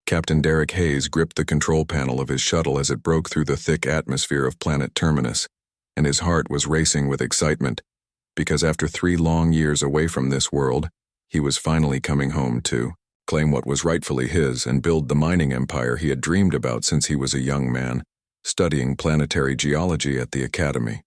Captain Derek Hayes gripped the control panel of his shuttle as it broke through the thick atmosphere of planet Terminus, and his heart was racing with excitement, because after 3 long years away from this world, he was finally coming home to claim what was rightfully his and build the mining empire he had dreamed about since he was a young man, studying planetary geology at the Academy.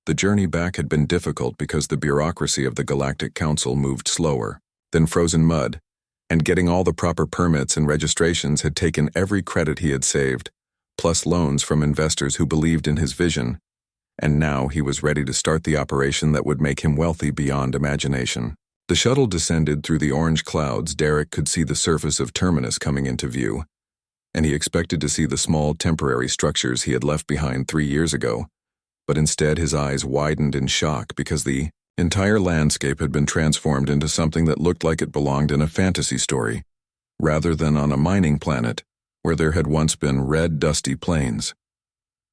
The journey back had been difficult because the bureaucracy of the Galactic Council moved slower than frozen mud, and getting all the proper permits and registrations had taken every credit he had saved, plus loans from investors who believed in his vision, and now he was ready to start the operation that would make him wealthy beyond imagination. The shuttle descended through the orange clouds. Derek could see the surface of Terminus coming into view, and he expected to see the small temporary structures he had left behind 3 years ago, but instead his eyes widened in shock because the entire landscape had been transformed into something that looked like it belonged in a fantasy story, rather than on a mining planet where there had once been red, dusty plains.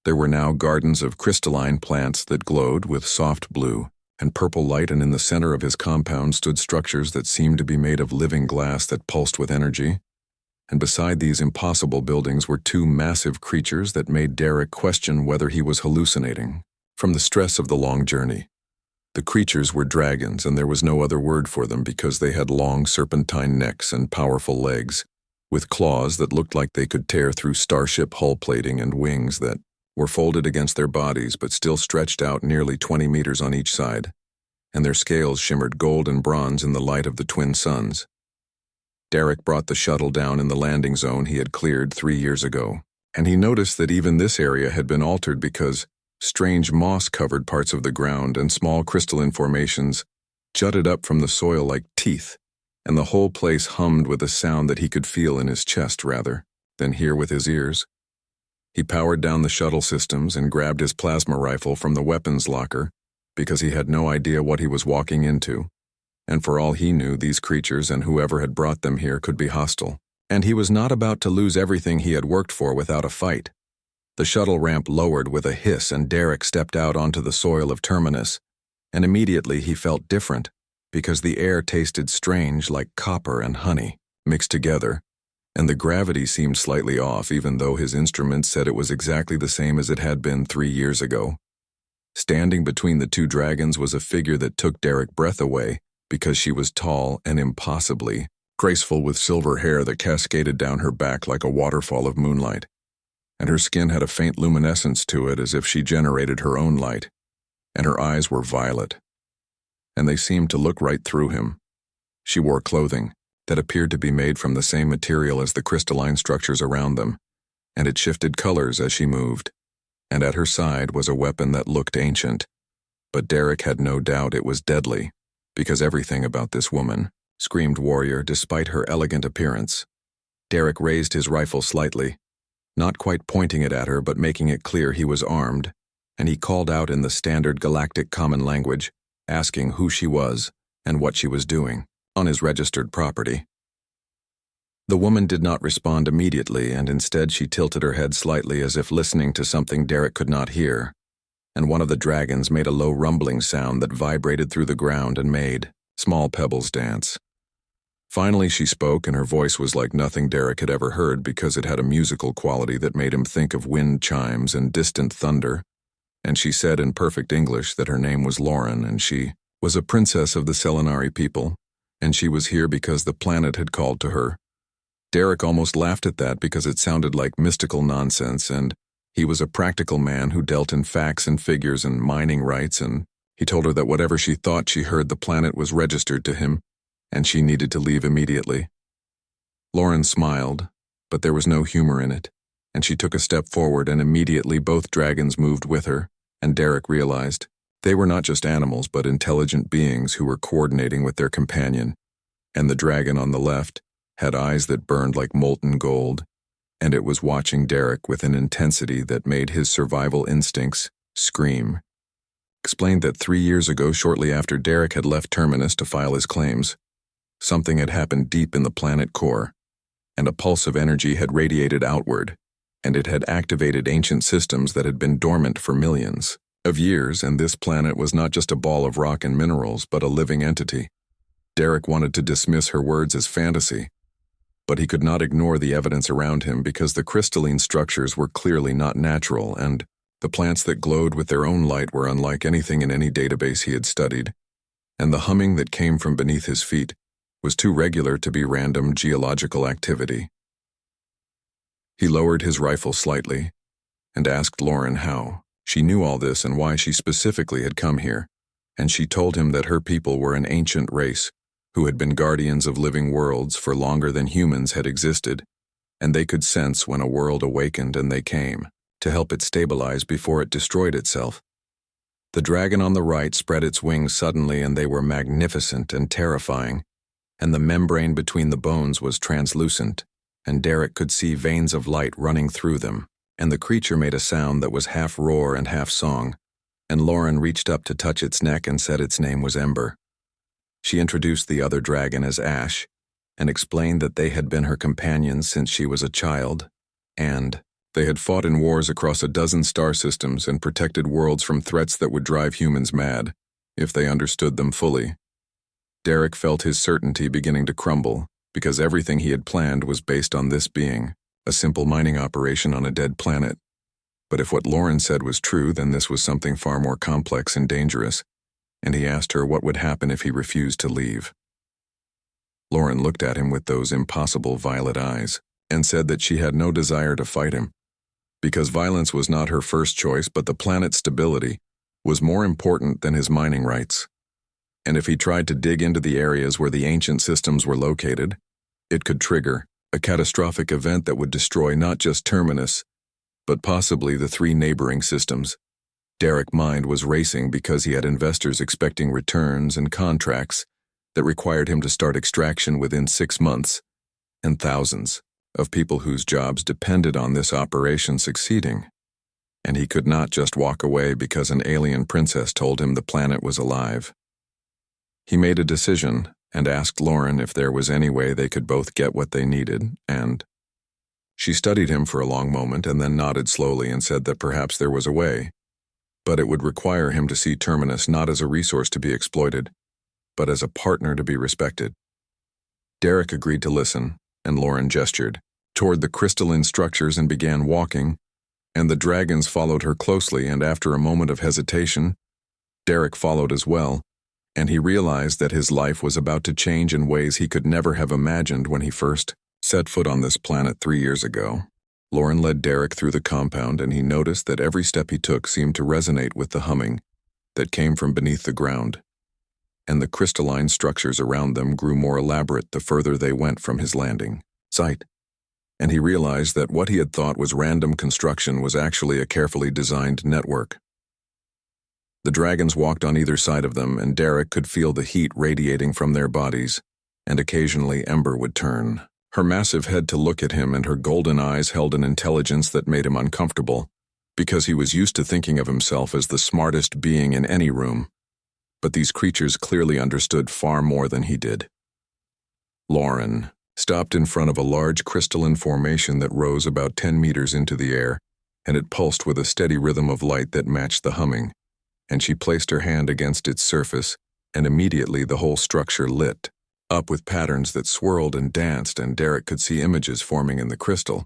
There were now gardens of crystalline plants that glowed with soft blue and purple light, and in the center of his compound stood structures that seemed to be made of living glass that pulsed with energy. And beside these impossible buildings were 2 massive creatures that made Derek question whether he was hallucinating from the stress of the long journey. The creatures were dragons, and there was no other word for them because they had long serpentine necks and powerful legs, with claws that looked like they could tear through starship hull plating and wings that were folded against their bodies but still stretched out nearly 20 meters on each side, and their scales shimmered gold and bronze in the light of the twin suns. Derek brought the shuttle down in the landing zone he had cleared 3 years ago, and he noticed that even this area had been altered because strange moss-covered parts of the ground and small crystalline formations jutted up from the soil like teeth, and the whole place hummed with a sound that he could feel in his chest rather than hear with his ears. He powered down the shuttle systems and grabbed his plasma rifle from the weapons locker because he had no idea what he was walking into, and for all he knew, these creatures and whoever had brought them here could be hostile, and he was not about to lose everything he had worked for without a fight. The shuttle ramp lowered with a hiss, and Derek stepped out onto the soil of Terminus, and immediately he felt different because the air tasted strange, like copper and honey mixed together, and the gravity seemed slightly off even though his instruments said it was exactly the same as it had been 3 years ago. Standing between the 2 dragons was a figure that took Derek's breath away because she was tall and impossibly graceful, with silver hair that cascaded down her back like a waterfall of moonlight, and her skin had a faint luminescence to it as if she generated her own light, and her eyes were violet, and they seemed to look right through him. She wore clothing that appeared to be made from the same material as the crystalline structures around them, and it shifted colors as she moved, and at her side was a weapon that looked ancient, but Derek had no doubt it was deadly, because everything about this woman screamed warrior despite her elegant appearance. Derek raised his rifle slightly, not quite pointing it at her but making it clear he was armed, and he called out in the standard galactic common language, asking who she was and what she was doing on his registered property. The woman did not respond immediately, and instead she tilted her head slightly as if listening to something Derek could not hear, and one of the dragons made a low rumbling sound that vibrated through the ground and made small pebbles dance. Finally she spoke, and her voice was like nothing Derek had ever heard because it had a musical quality that made him think of wind chimes and distant thunder, and she said in perfect English that her name was Lauren and she was a princess of the Selenari people, and she was here because the planet had called to her. Derek almost laughed at that because it sounded like mystical nonsense, and he was a practical man who dealt in facts and figures and mining rights, and he told her that whatever she thought she heard the planet was registered to him, and she needed to leave immediately. Lauren smiled, but there was no humor in it, and she took a step forward, and immediately both dragons moved with her, and Derek realized they were not just animals but intelligent beings who were coordinating with their companion, and the dragon on the left had eyes that burned like molten gold, and it was watching Derek with an intensity that made his survival instincts scream. Explained that 3 years ago, shortly after Derek had left Terminus to file his claims, something had happened deep in the planet core, and a pulse of energy had radiated outward, and it had activated ancient systems that had been dormant for millions of years, and this planet was not just a ball of rock and minerals, but a living entity. Derek wanted to dismiss her words as fantasy, But he could not ignore the evidence around him because the crystalline structures were clearly not natural, and the plants that glowed with their own light were unlike anything in any database he had studied, and the humming that came from beneath his feet was too regular to be random geological activity. He lowered his rifle slightly and asked Lauren how she knew all this and why she specifically had come here, and she told him that her people were an ancient race who had been guardians of living worlds for longer than humans had existed, and they could sense when a world awakened, and they came to help it stabilize before it destroyed itself. The dragon on the right spread its wings suddenly, and they were magnificent and terrifying, and the membrane between the bones was translucent, and Derek could see veins of light running through them, and the creature made a sound that was half roar and half song, and Lauren reached up to touch its neck and said its name was Ember. She introduced the other dragon as Ash, and explained that they had been her companions since she was a child, and they had fought in wars across a dozen star systems and protected worlds from threats that would drive humans mad, if they understood them fully. Derek felt his certainty beginning to crumble, because everything he had planned was based on this being a simple mining operation on a dead planet. But if what Lauren said was true, then this was something far more complex and dangerous, and he asked her what would happen if he refused to leave. Lauren looked at him with those impossible violet eyes, and said that she had no desire to fight him, because violence was not her first choice, but the planet's stability was more important than his mining rights. And if he tried to dig into the areas where the ancient systems were located, it could trigger a catastrophic event that would destroy not just Terminus, but possibly the 3 neighboring systems. Derek's mind was racing because he had investors expecting returns and contracts that required him to start extraction within 6 months, and thousands of people whose jobs depended on this operation succeeding. And he could not just walk away because an alien princess told him the planet was alive. He made a decision and asked Lauren if there was any way they could both get what they needed, and she studied him for a long moment and then nodded slowly and said that perhaps there was a way, but it would require him to see Terminus not as a resource to be exploited, but as a partner to be respected. Derek agreed to listen, and Lauren gestured toward the crystalline structures and began walking, and the dragons followed her closely, and after a moment of hesitation, Derek followed as well, and he realized that his life was about to change in ways he could never have imagined when he first set foot on this planet 3 years ago. Lauren led Derek through the compound, and he noticed that every step he took seemed to resonate with the humming that came from beneath the ground, and the crystalline structures around them grew more elaborate the further they went from his landing site, and he realized that what he had thought was random construction was actually a carefully designed network. The dragons walked on either side of them, and Derek could feel the heat radiating from their bodies, and occasionally Ember would turn her massive head to look at him, and her golden eyes held an intelligence that made him uncomfortable, because he was used to thinking of himself as the smartest being in any room. But these creatures clearly understood far more than he did. Lauren stopped in front of a large crystalline formation that rose about 10 meters into the air, and it pulsed with a steady rhythm of light that matched the humming, and she placed her hand against its surface, and immediately the whole structure lit up with patterns that swirled and danced, and Derek could see images forming in the crystal.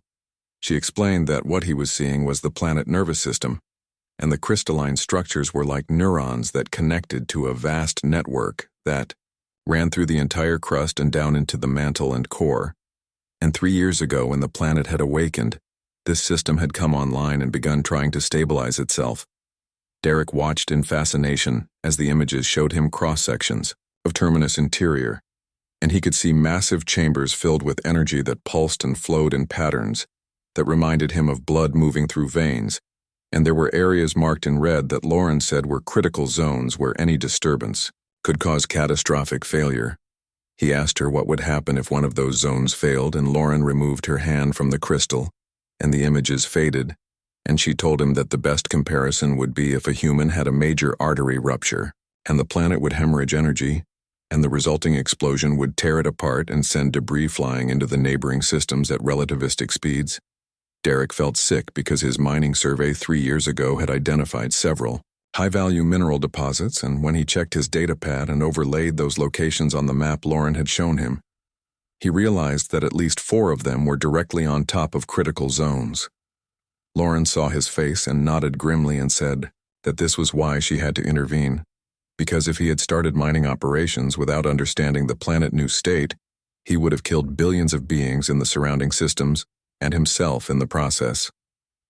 She explained that what he was seeing was the planet nervous system, and the crystalline structures were like neurons that connected to a vast network that ran through the entire crust and down into the mantle and core. And 3 years ago, when the planet had awakened, this system had come online and begun trying to stabilize itself. Derek watched in fascination as the images showed him cross-sections of Terminus interior, and he could see massive chambers filled with energy that pulsed and flowed in patterns that reminded him of blood moving through veins, and there were areas marked in red that Lauren said were critical zones where any disturbance could cause catastrophic failure. He asked her what would happen if one of those zones failed, and Lauren removed her hand from the crystal, and the images faded, and she told him that the best comparison would be if a human had a major artery rupture, and the planet would hemorrhage energy, and the resulting explosion would tear it apart and send debris flying into the neighboring systems at relativistic speeds. Derek felt sick because his mining survey 3 years ago had identified several high-value mineral deposits, and when he checked his datapad and overlaid those locations on the map Lauren had shown him, He realized that at least 4 of them were directly on top of critical zones. Lauren saw his face and nodded grimly and said that this was why she had to intervene, because if he had started mining operations without understanding the planet's new state, he would have killed billions of beings in the surrounding systems and himself in the process.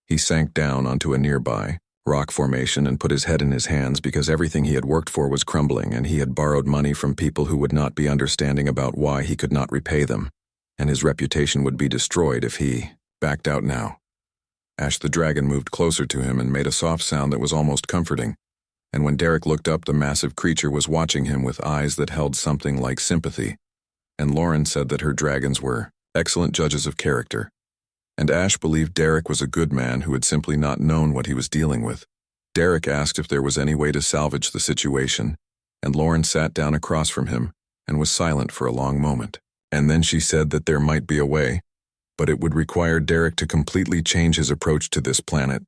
He sank down onto a nearby rock formation and put his head in his hands because everything he had worked for was crumbling and he had borrowed money from people who would not be understanding about why he could not repay them, and his reputation would be destroyed if he backed out now. Ash the dragon moved closer to him and made a soft sound that was almost comforting, and when Derek looked up, the massive creature was watching him with eyes that held something like sympathy, and Lauren said that her dragons were excellent judges of character. And Ash believed Derek was a good man who had simply not known what he was dealing with. Derek asked if there was any way to salvage the situation, and Lauren sat down across from him and was silent for a long moment. And then she said that there might be a way, but it would require Derek to completely change his approach to this planet.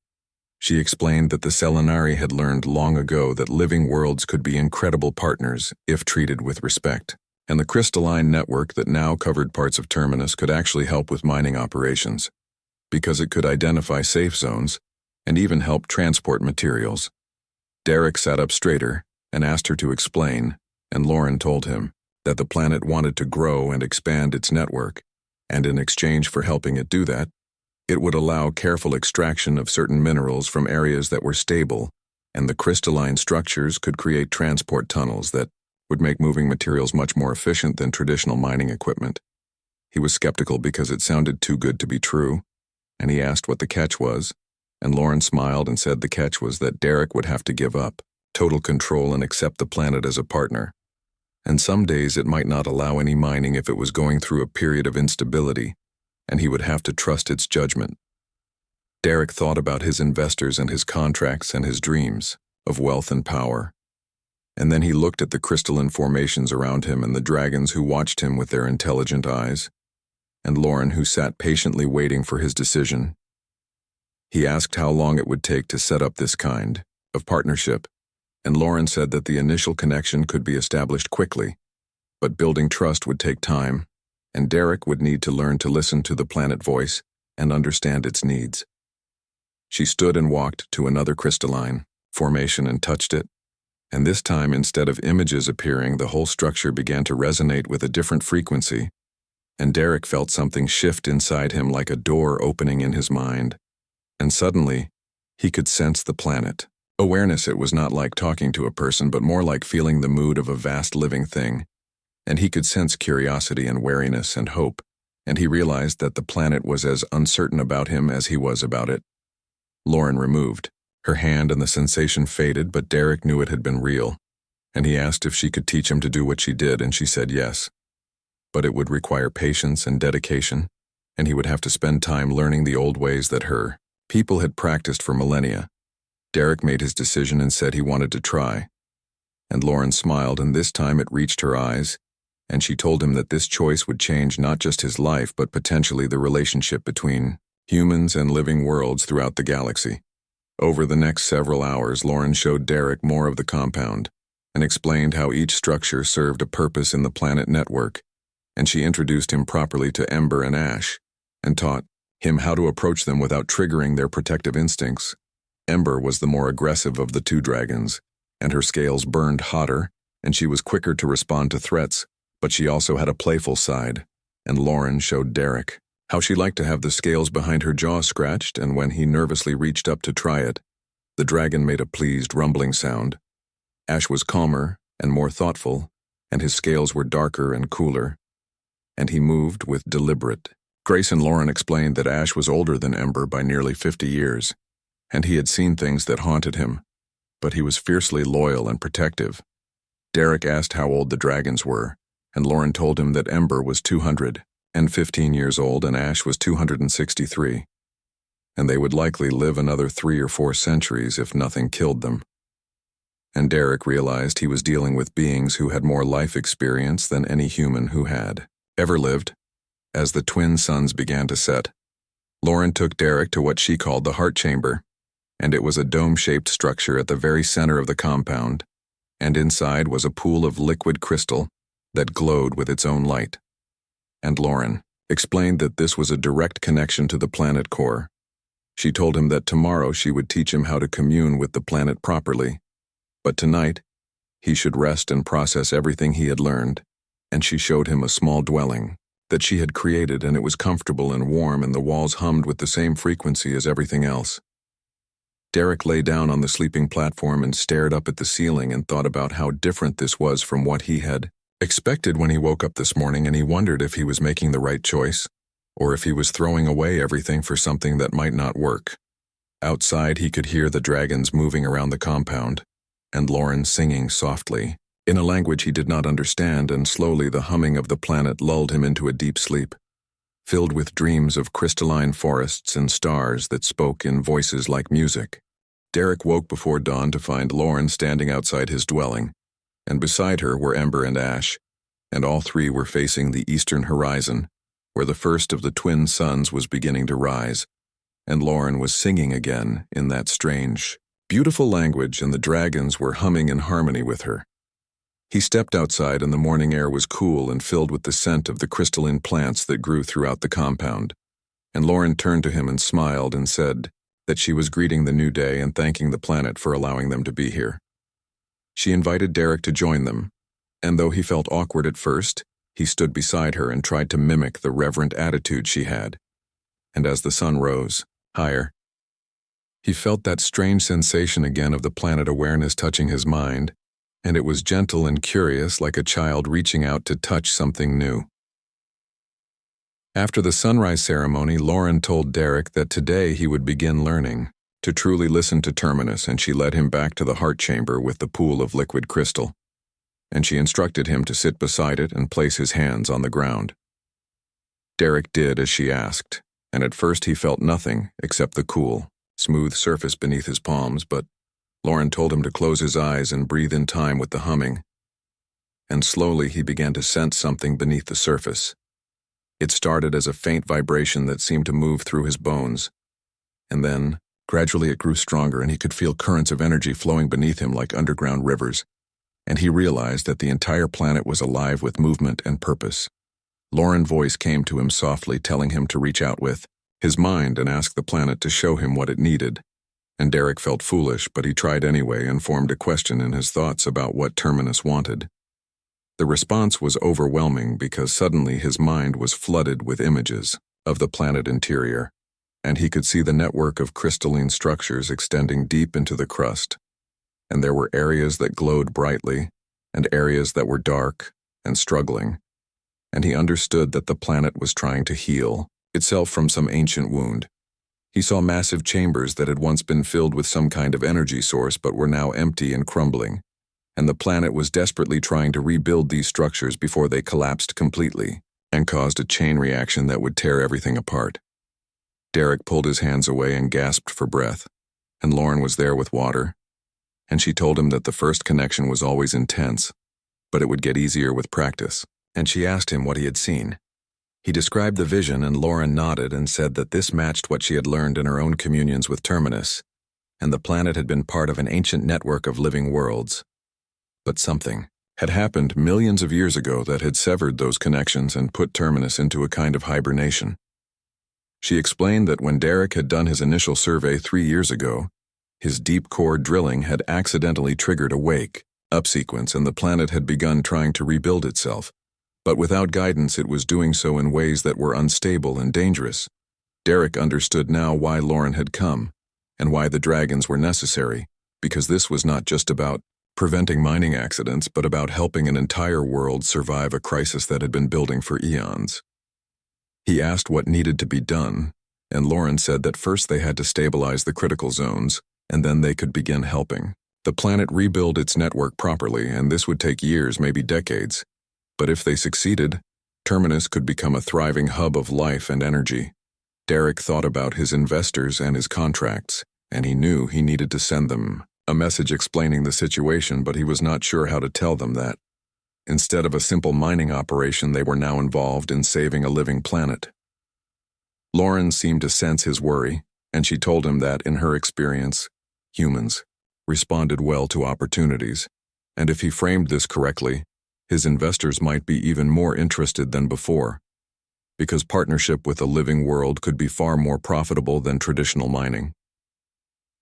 She explained that the Selenari had learned long ago that living worlds could be incredible partners if treated with respect, and the crystalline network that now covered parts of Terminus could actually help with mining operations, because it could identify safe zones and even help transport materials. Derek sat up straighter and asked her to explain, and Lauren told him that the planet wanted to grow and expand its network, and in exchange for helping it do that, it would allow careful extraction of certain minerals from areas that were stable, and the crystalline structures could create transport tunnels that would make moving materials much more efficient than traditional mining equipment. He was skeptical because it sounded too good to be true, and he asked what the catch was, and Lauren smiled and said the catch was that Derek would have to give up total control and accept the planet as a partner. And some days it might not allow any mining if it was going through a period of instability, and he would have to trust its judgment. Derek thought about his investors and his contracts and his dreams of wealth and power. And then he looked at the crystalline formations around him and the dragons who watched him with their intelligent eyes, and Lauren who sat patiently waiting for his decision. He asked how long it would take to set up this kind of partnership, and Lauren said that the initial connection could be established quickly, but building trust would take time, and Derek would need to learn to listen to the planet voice and understand its needs. She stood and walked to another crystalline formation and touched it, and this time instead of images appearing, the whole structure began to resonate with a different frequency, and Derek felt something shift inside him like a door opening in his mind. And suddenly, he could sense the planet. Awareness, it was not like talking to a person, but more like feeling the mood of a vast living thing. And he could sense curiosity and wariness and hope, and he realized that the planet was as uncertain about him as he was about it. Lauren removed her hand and the sensation faded, but Derek knew it had been real, and he asked if she could teach him to do what she did, and she said yes. But it would require patience and dedication, and he would have to spend time learning the old ways that her people had practiced for millennia. Derek made his decision and said he wanted to try. And Lauren smiled, and this time it reached her eyes, and she told him that this choice would change not just his life, but potentially the relationship between humans and living worlds throughout the galaxy. Over the next several hours, Lauren showed Derek more of the compound and explained how each structure served a purpose in the planet network, and she introduced him properly to Ember and Ash, and taught him how to approach them without triggering their protective instincts. Ember was the more aggressive of the 2 dragons, and her scales burned hotter, and she was quicker to respond to threats, but she also had a playful side, and Lauren showed Derek how she liked to have the scales behind her jaw scratched, and when he nervously reached up to try it, the dragon made a pleased rumbling sound. Ash was calmer and more thoughtful, and his scales were darker and cooler, and he moved with deliberate grace. And Lauren explained that Ash was older than Ember by nearly 50 years, and he had seen things that haunted him, but he was fiercely loyal and protective. Derek asked how old the dragons were, and Lauren told him that Ember was 215 years old and Ash was 263, and they would likely live another 3 or 4 centuries if nothing killed them. And Derek realized he was dealing with beings who had more life experience than any human who had ever lived. As the twin suns began to set, Lauren took Derek to what she called the heart chamber, and it was a dome-shaped structure at the very center of the compound, and inside was a pool of liquid crystal that glowed with its own light. And Lauren explained that this was a direct connection to the planet core. She told him that tomorrow she would teach him how to commune with the planet properly, but tonight he should rest and process everything he had learned, and she showed him a small dwelling that she had created, and it was comfortable and warm, and the walls hummed with the same frequency as everything else. Derek lay down on the sleeping platform and stared up at the ceiling and thought about how different this was from what he had expected when he woke up this morning, and he wondered if he was making the right choice, or if he was throwing away everything for something that might not work. Outside, he could hear the dragons moving around the compound, and Lauren singing softly, in a language he did not understand, and slowly the humming of the planet lulled him into a deep sleep, filled with dreams of crystalline forests and stars that spoke in voices like music. Derek woke before dawn to find Lauren standing outside his dwelling, and beside her were Ember and Ash, and all three were facing the eastern horizon, where the first of the twin suns was beginning to rise, and Lauren was singing again in that strange, beautiful language, and the dragons were humming in harmony with her. He stepped outside, and the morning air was cool and filled with the scent of the crystalline plants that grew throughout the compound, and Lauren turned to him and smiled and said that she was greeting the new day and thanking the planet for allowing them to be here. She invited Derek to join them, and though he felt awkward at first, he stood beside her and tried to mimic the reverent attitude she had. And as the sun rose higher, he felt that strange sensation again of the planet awareness touching his mind, and it was gentle and curious, like a child reaching out to touch something new. After the sunrise ceremony, Lauren told Derek that today he would begin learning to truly listen to Terminus, and she led him back to the heart chamber with the pool of liquid crystal, and she instructed him to sit beside it and place his hands on the ground. Derek did as she asked, and at first he felt nothing except the cool, smooth surface beneath his palms, but Lauren told him to close his eyes and breathe in time with the humming. And slowly he began to sense something beneath the surface. It started as a faint vibration that seemed to move through his bones, and then, gradually it grew stronger, and he could feel currents of energy flowing beneath him like underground rivers, and he realized that the entire planet was alive with movement and purpose. Lauren's voice came to him softly, telling him to reach out with his mind and ask the planet to show him what it needed. And Derek felt foolish, but he tried anyway and formed a question in his thoughts about what Terminus wanted. The response was overwhelming because suddenly his mind was flooded with images of the planet interior, and he could see the network of crystalline structures extending deep into the crust. And there were areas that glowed brightly, and areas that were dark and struggling. And he understood that the planet was trying to heal itself from some ancient wound. He saw massive chambers that had once been filled with some kind of energy source but were now empty and crumbling, and the planet was desperately trying to rebuild these structures before they collapsed completely and caused a chain reaction that would tear everything apart. Derek pulled his hands away and gasped for breath, and Lauren was there with water, and she told him that the first connection was always intense, but it would get easier with practice, and she asked him what he had seen. He described the vision, and Lauren nodded and said that this matched what she had learned in her own communions with Terminus, and the planet had been part of an ancient network of living worlds. But something had happened millions of years ago that had severed those connections and put Terminus into a kind of hibernation. She explained that when Derek had done his initial survey 3 years ago, his deep core drilling had accidentally triggered a wake-up sequence, and the planet had begun trying to rebuild itself. But without guidance, it was doing so in ways that were unstable and dangerous. Derek understood now why Lauren had come, and why the dragons were necessary, because this was not just about preventing mining accidents, but about helping an entire world survive a crisis that had been building for eons. He asked what needed to be done, and Lauren said that first they had to stabilize the critical zones, and then they could begin helping the planet rebuild its network properly, and this would take years, maybe decades. But if they succeeded, Terminus could become a thriving hub of life and energy. Derek thought about his investors and his contracts, and he knew he needed to send them a message explaining the situation, but he was not sure how to tell them that. Instead of a simple mining operation, they were now involved in saving a living planet. Lauren seemed to sense his worry, and she told him that, in her experience, humans responded well to opportunities, and if he framed this correctly, his investors might be even more interested than before. because partnership with a living world could be far more profitable than traditional mining.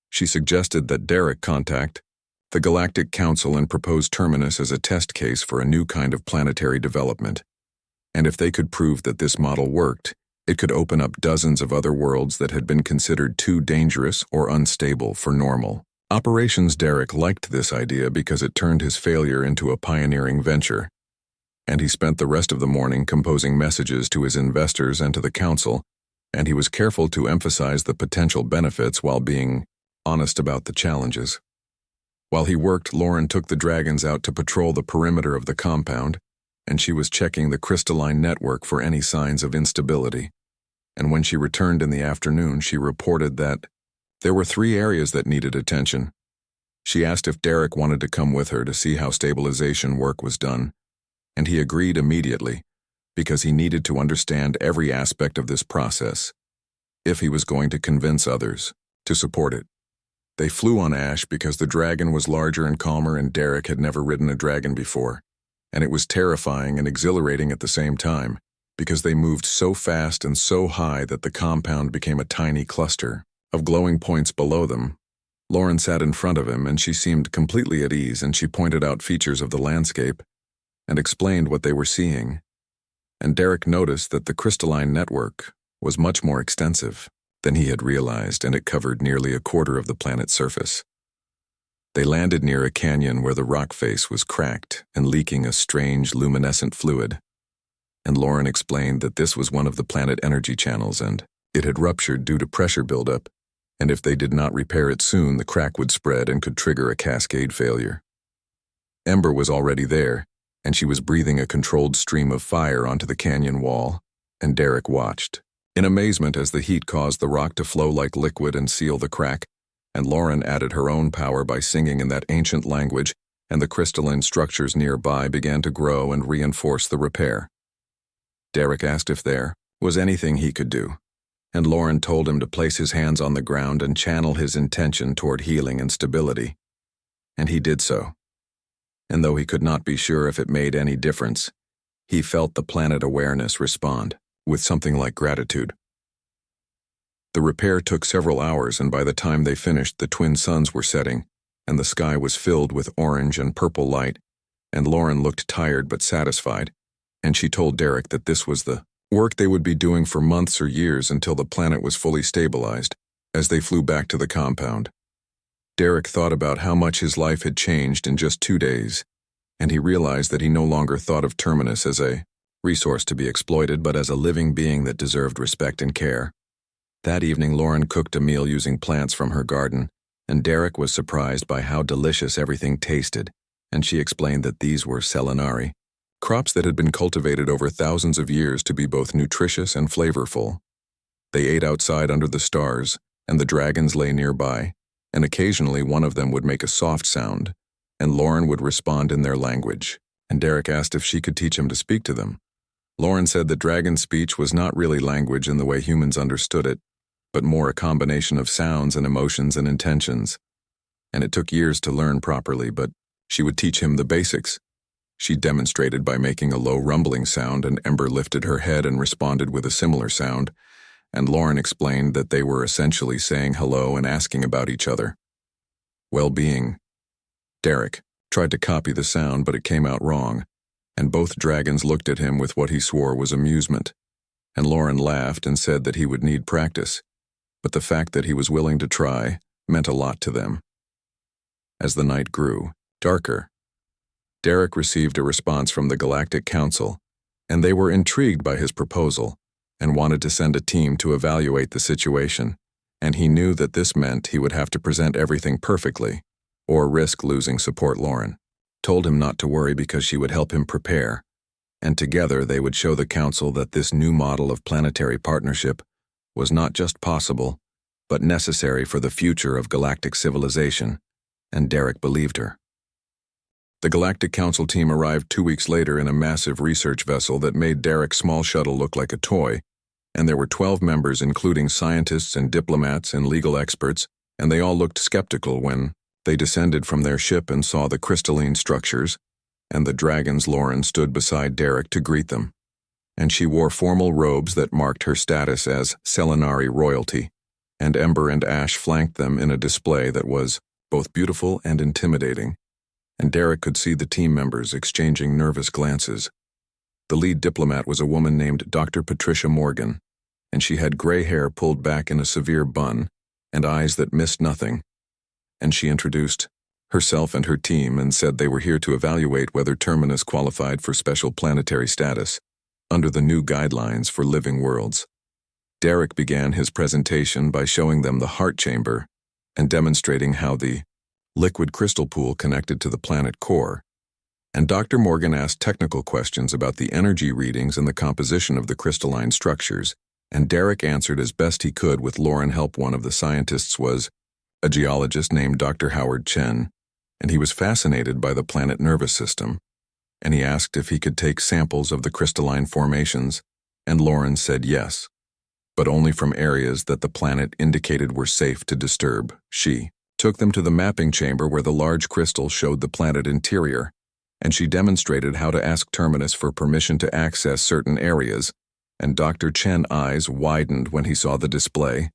She suggested that Derek contact the Galactic Council and propose Terminus as a test case for a new kind of planetary development. And if they could prove that this model worked, it could open up dozens of other worlds that had been considered too dangerous or unstable for normal operations. Derek liked this idea because it turned his failure into a pioneering venture, and he spent the rest of the morning composing messages to his investors and to the council, and he was careful to emphasize the potential benefits while being honest about the challenges. While he worked, Lauren took the dragons out to patrol the perimeter of the compound, and she was checking the crystalline network for any signs of instability. And when she returned in the afternoon, she reported that there were 3 areas that needed attention. She asked if Derek wanted to come with her to see how stabilization work was done, and he agreed immediately, because he needed to understand every aspect of this process, if he was going to convince others to support it. They flew on Ash because the dragon was larger and calmer, and Derek had never ridden a dragon before, and it was terrifying and exhilarating at the same time, because they moved so fast and so high that the compound became a tiny cluster of glowing points below them. Lauren sat in front of him, and she seemed completely at ease, and she pointed out features of the landscape and explained what they were seeing. And Derek noticed that the crystalline network was much more extensive than he had realized, and it covered nearly a quarter of the planet's surface. They landed near a canyon where the rock face was cracked and leaking a strange luminescent fluid, and Lauren explained that this was one of the planet energy channels, and it had ruptured due to pressure buildup, and if they did not repair it soon, the crack would spread and could trigger a cascade failure. Ember was already there, and she was breathing a controlled stream of fire onto the canyon wall, and Derek watched in amazement as the heat caused the rock to flow like liquid and seal the crack, and Lauren added her own power by singing in that ancient language, and the crystalline structures nearby began to grow and reinforce the repair. Derek asked if there was anything he could do, and Lauren told him to place his hands on the ground and channel his intention toward healing and stability. And he did so. And though he could not be sure if it made any difference, he felt the planet awareness respond with something like gratitude. The repair took several hours, and by the time they finished, the twin suns were setting, and the sky was filled with orange and purple light, and Lauren looked tired but satisfied, and she told Derek that this was the work they would be doing for months or years until the planet was fully stabilized. As they flew back to the compound, Derek thought about how much his life had changed in just 2 days, and he realized that he no longer thought of Terminus as a resource to be exploited, but as a living being that deserved respect and care. That evening, Lauren cooked a meal using plants from her garden, and Derek was surprised by how delicious everything tasted, and she explained that these were selenari, crops that had been cultivated over thousands of years to be both nutritious and flavorful. They ate outside under the stars, and the dragons lay nearby, and occasionally one of them would make a soft sound, and Lauren would respond in their language, and Derek asked if she could teach him to speak to them. Lauren said that dragon speech was not really language in the way humans understood it, but more a combination of sounds and emotions and intentions. And it took years to learn properly, but she would teach him the basics. She demonstrated by making a low rumbling sound, and Ember lifted her head and responded with a similar sound, and Lauren explained that they were essentially saying hello and asking about each other. Well-being. Derek tried to copy the sound, but it came out wrong, and both dragons looked at him with what he swore was amusement, and Lauren laughed and said that he would need practice, but the fact that he was willing to try meant a lot to them. As the night grew darker, Derek received a response from the Galactic Council, and they were intrigued by his proposal and wanted to send a team to evaluate the situation, and he knew that this meant he would have to present everything perfectly or risk losing support. Lauren told him not to worry because she would help him prepare, and together they would show the council that this new model of planetary partnership was not just possible, but necessary for the future of galactic civilization, and Derek believed her. The Galactic Council team arrived 2 weeks later in a massive research vessel that made Derek's small shuttle look like a toy, and there were 12 members including scientists and diplomats and legal experts, and they all looked skeptical when they descended from their ship and saw the crystalline structures, and the dragons. Lauren stood beside Derek to greet them. and she wore formal robes that marked her status as Selenari royalty, and Ember and Ash flanked them in a display that was both beautiful and intimidating, and Derek could see the team members exchanging nervous glances. The lead diplomat was a woman named Dr. Patricia Morgan, and she had gray hair pulled back in a severe bun and eyes that missed nothing, and she introduced herself and her team and said they were here to evaluate whether Terminus qualified for special planetary status under the new guidelines for living worlds. Derek began his presentation by showing them the heart chamber and demonstrating how the liquid crystal pool connected to the planet core, and Dr. Morgan asked technical questions about the energy readings and the composition of the crystalline structures, and Derek answered as best he could with Lauren help. One of the scientists was a geologist named Dr. Howard Chen, and he was fascinated by the planet nervous system, and he asked if he could take samples of the crystalline formations, and Lauren said yes, but only from areas that the planet indicated were safe to disturb. She took them to the mapping chamber where the large crystal showed the planet interior, and she demonstrated how to ask Terminus for permission to access certain areas, and Dr. Chen's eyes widened when he saw the display,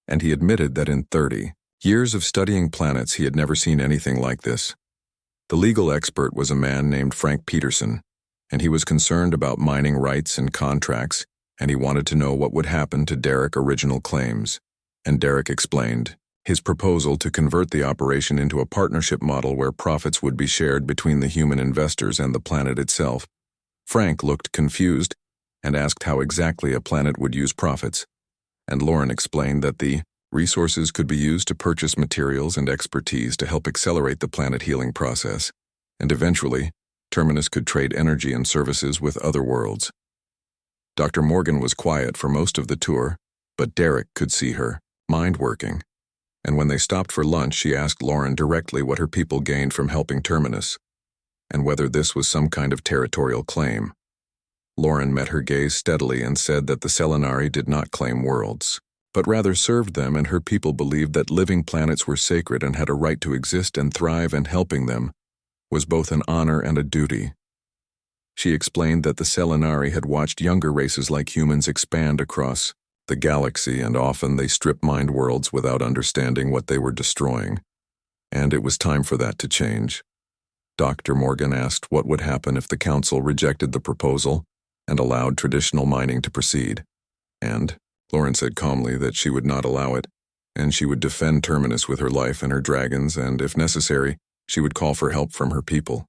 and he admitted that in 30 years of studying planets he had never seen anything like this. The legal expert was a man named Frank Peterson, and he was concerned about mining rights and contracts, and he wanted to know what would happen to Derek's original claims. And Derek explained his proposal to convert the operation into a partnership model where profits would be shared between the human investors and the planet itself. Frank looked confused and asked how exactly a planet would use profits, and Lauren explained that the resources could be used to purchase materials and expertise to help accelerate the planet healing process, and eventually, Terminus could trade energy and services with other worlds. Dr. Morgan was quiet for most of the tour, but Derek could see her mind working, and when they stopped for lunch she asked Lauren directly what her people gained from helping Terminus, and whether this was some kind of territorial claim. Lauren met her gaze steadily and said that the Selenari did not claim worlds, but rather served them, and her people believed that living planets were sacred and had a right to exist and thrive, and helping them was both an honor and a duty. She explained that the Selenari had watched younger races like humans expand across the galaxy, and often they strip-mined worlds without understanding what they were destroying, and it was time for that to change. Dr. Morgan asked what would happen if the council rejected the proposal and allowed traditional mining to proceed, and Lauren said calmly that she would not allow it, and she would defend Terminus with her life and her dragons, and if necessary, she would call for help from her people.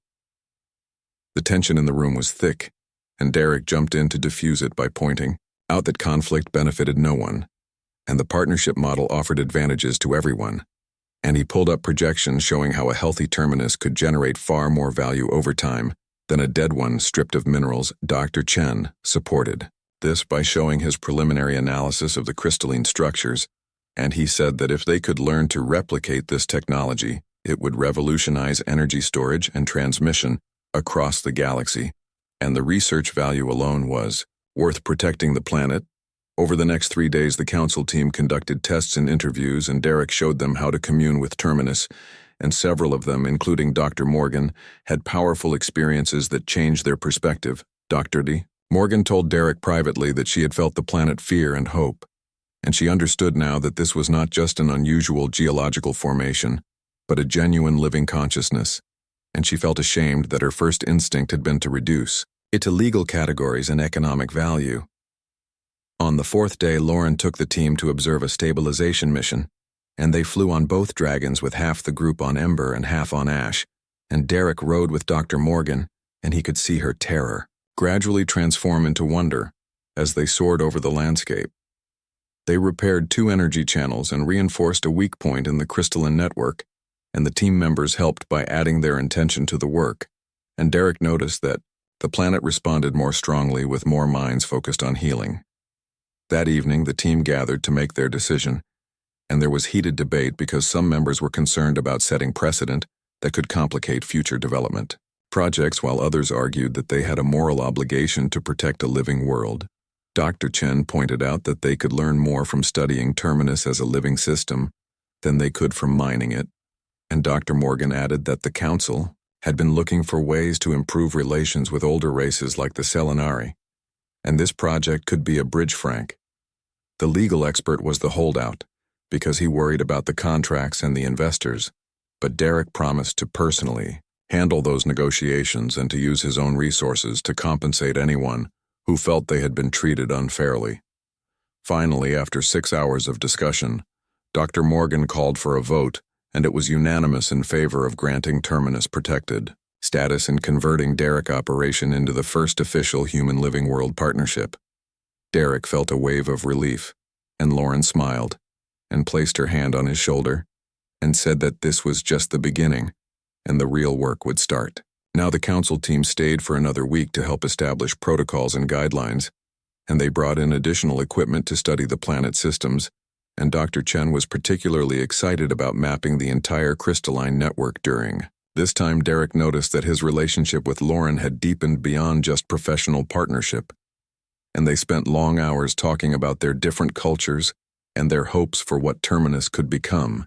The tension in the room was thick, and Derek jumped in to diffuse it by pointing out that conflict benefited no one, and the partnership model offered advantages to everyone, and he pulled up projections showing how a healthy Terminus could generate far more value over time than a dead one stripped of minerals. Dr. Chen supported this by showing his preliminary analysis of the crystalline structures, and he said that if they could learn to replicate this technology, it would revolutionize energy storage and transmission across the galaxy, and the research value alone was worth protecting the planet. Over the next 3 days, the council team conducted tests and interviews, and Derek showed them how to commune with Terminus, and several of them, including Dr. Morgan, had powerful experiences that changed their perspective. Dr. D. Morgan told Derek privately that she had felt the planet fear and hope, and she understood now that this was not just an unusual geological formation, but a genuine living consciousness, and she felt ashamed that her first instinct had been to reduce it to legal categories and economic value. On the 4th day, Lauren took the team to observe a stabilization mission, and they flew on both dragons with half the group on Ember and half on Ash, and Derek rode with Dr. Morgan, and he could see her terror gradually transform into wonder as they soared over the landscape. They repaired 2 energy channels and reinforced a weak point in the crystalline network, and the team members helped by adding their intention to the work, and Derek noticed that the planet responded more strongly with more minds focused on healing. That evening, the team gathered to make their decision, and there was heated debate because some members were concerned about setting precedent that could complicate future development projects, while others argued that they had a moral obligation to protect a living world. Dr. Chen pointed out that they could learn more from studying Terminus as a living system than they could from mining it, and Dr. Morgan added that the council had been looking for ways to improve relations with older races like the Selenari, and this project could be a bridge frank. The legal expert was the holdout, because he worried about the contracts and the investors, but Derek promised to personally handle those negotiations and to use his own resources to compensate anyone who felt they had been treated unfairly. Finally, after 6 hours of discussion, Dr. Morgan called for a vote, and it was unanimous in favor of granting Terminus protected status and converting Derek Operation into the first official human living world partnership. Derek felt a wave of relief, and Lauren smiled and placed her hand on his shoulder and said that this was just the beginning and the real work would start. Now the council team stayed for another week to help establish protocols and guidelines, and they brought in additional equipment to study the planet systems, and Dr. Chen was particularly excited about mapping the entire crystalline network during. This time Derek noticed that his relationship with Lauren had deepened beyond just professional partnership, and they spent long hours talking about their different cultures and their hopes for what Terminus could become,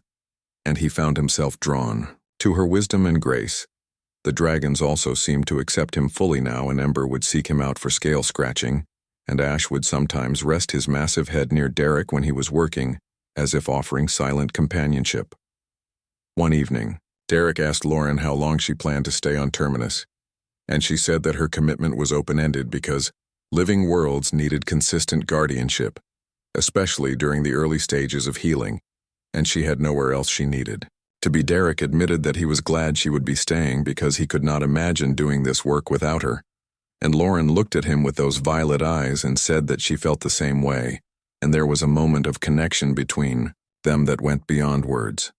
and he found himself drawn to her wisdom and grace. The dragons also seemed to accept him fully now, and Ember would seek him out for scale scratching, and Ash would sometimes rest his massive head near Derek when he was working, as if offering silent companionship. One evening, Derek asked Lauren how long she planned to stay on Terminus, and she said that her commitment was open-ended because living worlds needed consistent guardianship, especially during the early stages of healing, and she had nowhere else she needed to be. Derek admitted that he was glad she would be staying because he could not imagine doing this work without her, and Lauren looked at him with those violet eyes and said that she felt the same way, and there was a moment of connection between them that went beyond words.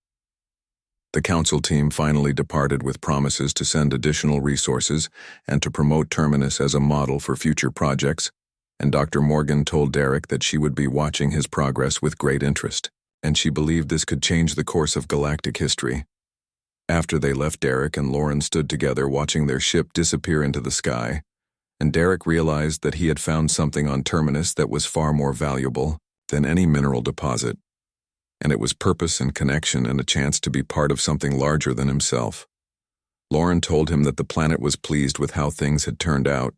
The council team finally departed with promises to send additional resources and to promote Terminus as a model for future projects, and Dr. Morgan told Derek that she would be watching his progress with great interest, and she believed this could change the course of galactic history. After they left, Derek and Lauren stood together watching their ship disappear into the sky, and Derek realized that he had found something on Terminus that was far more valuable than any mineral deposit, and it was purpose and connection and a chance to be part of something larger than himself. Lauren told him that the planet was pleased with how things had turned out,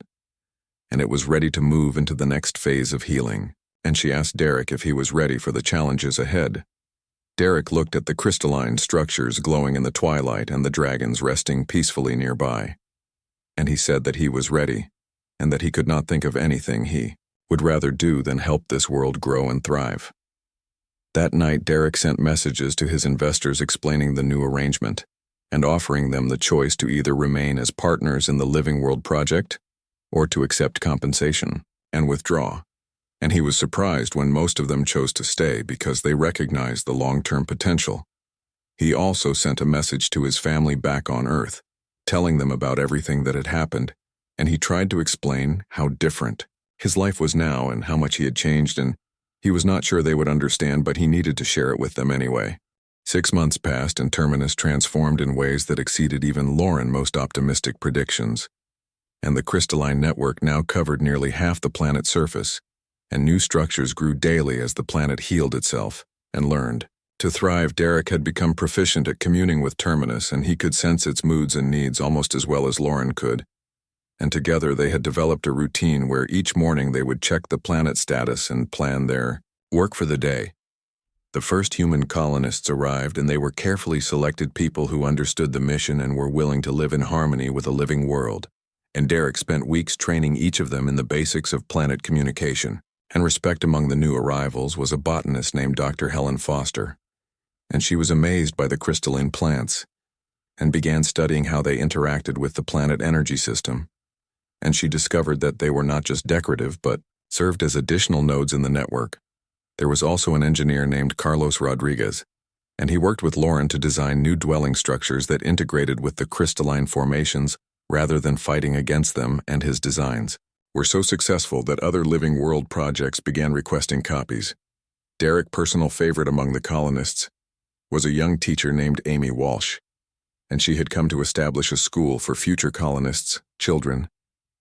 and it was ready to move into the next phase of healing, and she asked Derek if he was ready for the challenges ahead. Derek looked at the crystalline structures glowing in the twilight and the dragons resting peacefully nearby, and he said that he was ready, and that he could not think of anything he would rather do than help this world grow and thrive. That night, Derek sent messages to his investors explaining the new arrangement and offering them the choice to either remain as partners in the Living World project or to accept compensation and withdraw. And he was surprised when most of them chose to stay because they recognized the long-term potential. He also sent a message to his family back on Earth, telling them about everything that had happened, and he tried to explain how different his life was now and how much he had changed, and he was not sure they would understand, but he needed to share it with them anyway. 6 months passed and Terminus transformed in ways that exceeded even Lauren's most optimistic predictions, and the crystalline network now covered nearly half the planet's surface, and new structures grew daily as the planet healed itself and learned to thrive. Derek had become proficient at communing with Terminus, and he could sense its moods and needs almost as well as Lauren could. And together they had developed a routine where each morning they would check the planet's status and plan their work for the day. The first human colonists arrived, and they were carefully selected people who understood the mission and were willing to live in harmony with a living world. And Derek spent weeks training each of them in the basics of planet communication and respect. Among the new arrivals was a botanist named Dr. Helen Foster, and she was amazed by the crystalline plants and began studying how they interacted with the planet energy system. And she discovered that they were not just decorative but served as additional nodes in the network. There was also an engineer named Carlos Rodriguez, and he worked with Lauren to design new dwelling structures that integrated with the crystalline formations rather than fighting against them, and his designs were so successful that other Living World projects began requesting copies. Derek's personal favorite among the colonists was a young teacher named Amy Walsh, and she had come to establish a school for future colonists' children,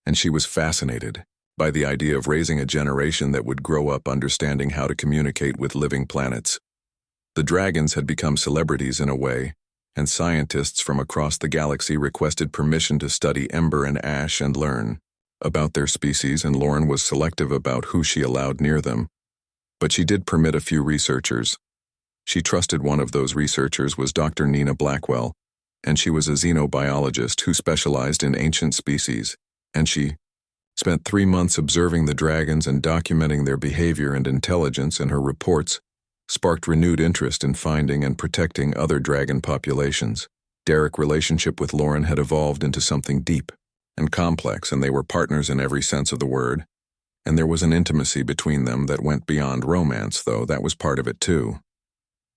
and she was fascinated by the idea of raising a generation that would grow up understanding how to communicate with living planets. The dragons had become celebrities in a way, and scientists from across the galaxy requested permission to study Ember and Ash and learn about their species, and Lauren was selective about who she allowed near them. But she did permit a few researchers. She trusted one of those researchers was Dr. Nina Blackwell, and she was a xenobiologist who specialized in ancient species, and she spent 3 months observing the dragons and documenting their behavior and intelligence, and her reports sparked renewed interest in finding and protecting other dragon populations. Derek's relationship with Lauren had evolved into something deep and complex, and they were partners in every sense of the word. And there was an intimacy between them that went beyond romance, though that was part of it too.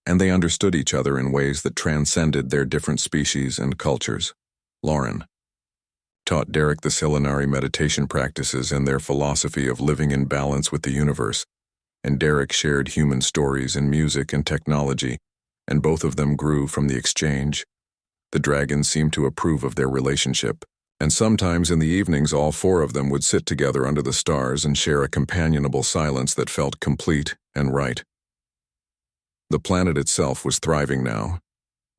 And they understood each other in ways that transcended their different species and cultures. Lauren taught Derek the Selenari meditation practices and their philosophy of living in balance with the universe, and Derek shared human stories in music and technology, and both of them grew from the exchange. The dragons seemed to approve of their relationship, and sometimes in the evenings all 4 of them would sit together under the stars and share a companionable silence that felt complete and right. The planet itself was thriving now,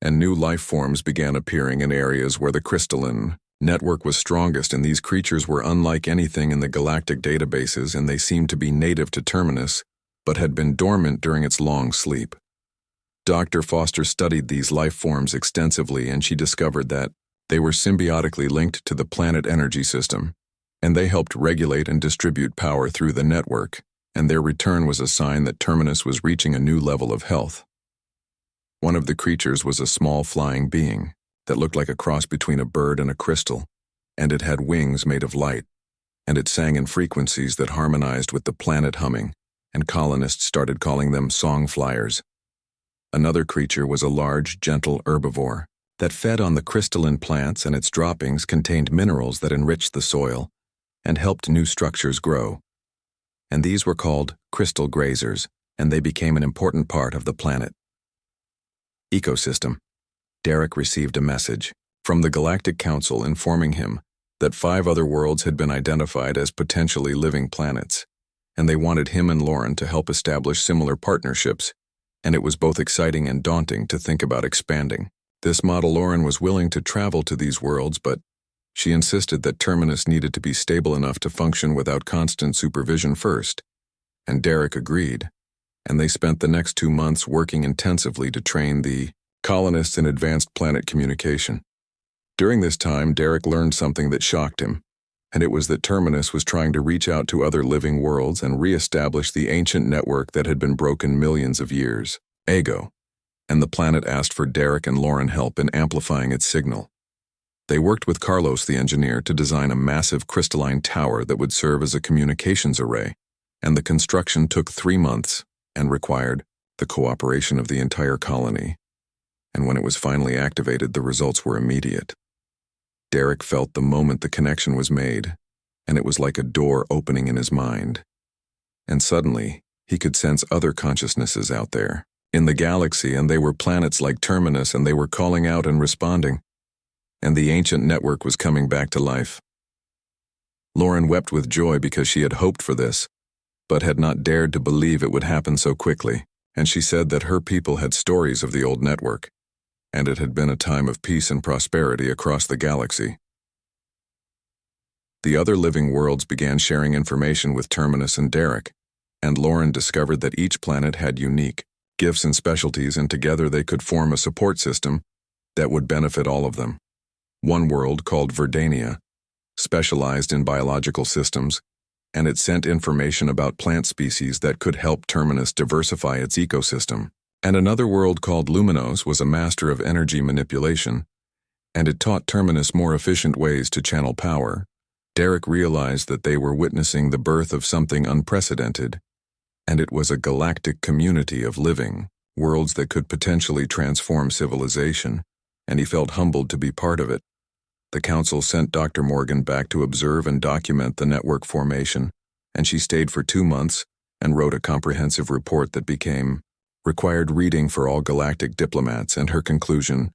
and new life forms began appearing in areas where the crystalline network was strongest, and these creatures were unlike anything in the galactic databases, and they seemed to be native to Terminus, but had been dormant during its long sleep. Dr. Foster studied these life forms extensively, and she discovered that they were symbiotically linked to the planet energy system, and they helped regulate and distribute power through the network, and their return was a sign that Terminus was reaching a new level of health. One of the creatures was a small flying being that looked like a cross between a bird and a crystal, and it had wings made of light, and it sang in frequencies that harmonized with the planet humming, and colonists started calling them song flyers. Another creature was a large, gentle herbivore that fed on the crystalline plants, and its droppings contained minerals that enriched the soil and helped new structures grow. And these were called crystal grazers, and they became an important part of the planet ecosystem. Derek received a message from the Galactic Council informing him that 5 other worlds had been identified as potentially living planets, and they wanted him and Lauren to help establish similar partnerships, and it was both exciting and daunting to think about expanding. This model, Lauren was willing to travel to these worlds, but she insisted that Terminus needed to be stable enough to function without constant supervision first, and Derek agreed, and they spent the next 2 months working intensively to train the colonists in advanced planet communication. During this time, Derek learned something that shocked him, and it was that Terminus was trying to reach out to other living worlds and re-establish the ancient network that had been broken millions of years ago, and the planet asked for Derek and Lauren help in amplifying its signal. They worked with Carlos the engineer to design a massive crystalline tower that would serve as a communications array, and the construction took 3 months and required the cooperation of the entire colony. And when it was finally activated, the results were immediate. Derek felt the moment the connection was made, and it was like a door opening in his mind. And suddenly, he could sense other consciousnesses out there in the galaxy, and they were planets like Terminus, and they were calling out and responding. And the ancient network was coming back to life. Lauren wept with joy because she had hoped for this, but had not dared to believe it would happen so quickly, and she said that her people had stories of the old network, and it had been a time of peace and prosperity across the galaxy. The other living worlds began sharing information with Terminus and Derek, and Lauren discovered that each planet had unique gifts and specialties, and together they could form a support system that would benefit all of them. One world, called Verdania, specialized in biological systems, and it sent information about plant species that could help Terminus diversify its ecosystem. And another world called Luminos was a master of energy manipulation, and it taught Terminus more efficient ways to channel power. Derek realized that they were witnessing the birth of something unprecedented, and it was a galactic community of living worlds that could potentially transform civilization, and he felt humbled to be part of it. The council sent Dr. Morgan back to observe and document the network formation, and she stayed for 2 months and wrote a comprehensive report that became required reading for all galactic diplomats, and her conclusion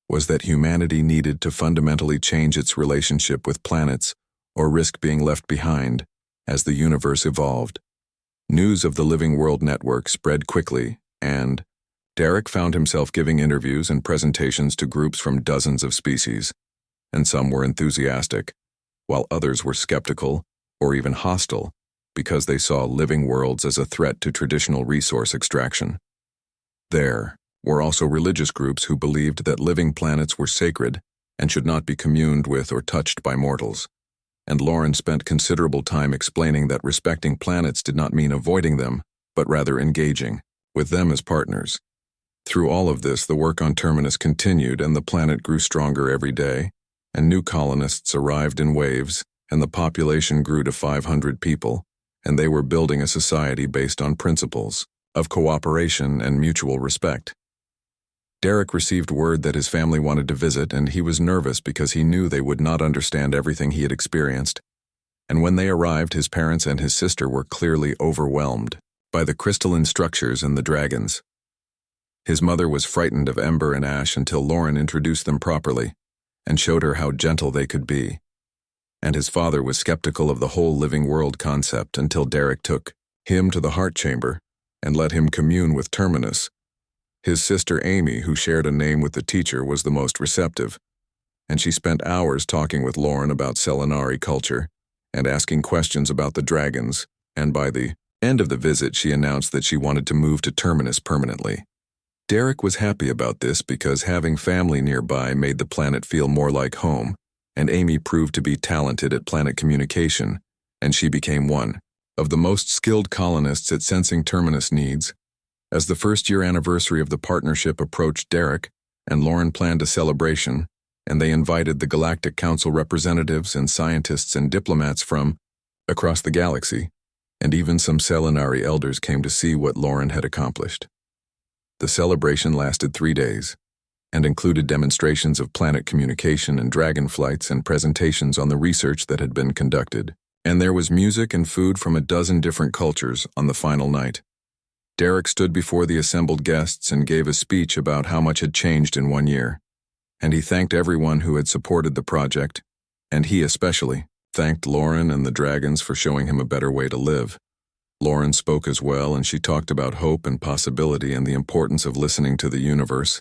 was that humanity needed to fundamentally change its relationship with planets or risk being left behind as the universe evolved. News of the Living World Network spread quickly, and Derek found himself giving interviews and presentations to groups from dozens of species, and some were enthusiastic, while others were skeptical or even hostile because they saw living worlds as a threat to traditional resource extraction. There were also religious groups who believed that living planets were sacred and should not be communed with or touched by mortals. And Lauren spent considerable time explaining that respecting planets did not mean avoiding them, but rather engaging with them as partners. Through all of this, the work on Terminus continued, and the planet grew stronger every day, and new colonists arrived in waves, and the population grew to 500 people, and they were building a society based on principles of cooperation and mutual respect. Derek received word that his family wanted to visit, and he was nervous because he knew they would not understand everything he had experienced. And when they arrived, his parents and his sister were clearly overwhelmed by the crystalline structures and the dragons. His mother was frightened of Ember and Ash until Lauren introduced them properly and showed her how gentle they could be. And his father was skeptical of the whole living world concept until Derek took him to the heart chamber and let him commune with Terminus. His sister Amy, who shared a name with the teacher, was the most receptive, and she spent hours talking with Lauren about Selenari culture and asking questions about the dragons, and by the end of the visit she announced that she wanted to move to Terminus permanently. Derek was happy about this because having family nearby made the planet feel more like home, and Amy proved to be talented at planet communication, and she became one of the most skilled colonists at sensing Terminus needs. As the first-year anniversary of the partnership approached, Derek and Lauren planned a celebration, and they invited the Galactic Council representatives and scientists and diplomats from across the galaxy, and even some Selenari elders came to see what Lauren had accomplished. The celebration lasted 3 days, and included demonstrations of planet communication and dragon flights and presentations on the research that had been conducted. And there was music and food from a dozen different cultures on the final night. Derek stood before the assembled guests and gave a speech about how much had changed in 1 year, and he thanked everyone who had supported the project, and he especially thanked Lauren and the dragons for showing him a better way to live. Lauren spoke as well, and she talked about hope and possibility and the importance of listening to the universe,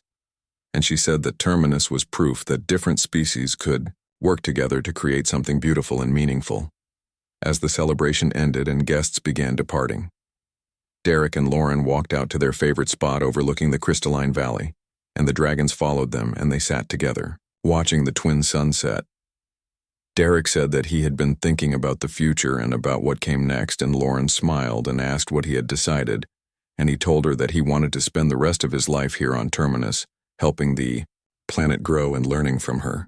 and she said that Terminus was proof that different species could work together to create something beautiful and meaningful. As the celebration ended and guests began departing, Derek and Lauren walked out to their favorite spot overlooking the crystalline valley, and the dragons followed them, and they sat together, watching the twin sunset. Derek said that he had been thinking about the future and about what came next, and Lauren smiled and asked what he had decided, and he told her that he wanted to spend the rest of his life here on Terminus, helping the planet grow and learning from her.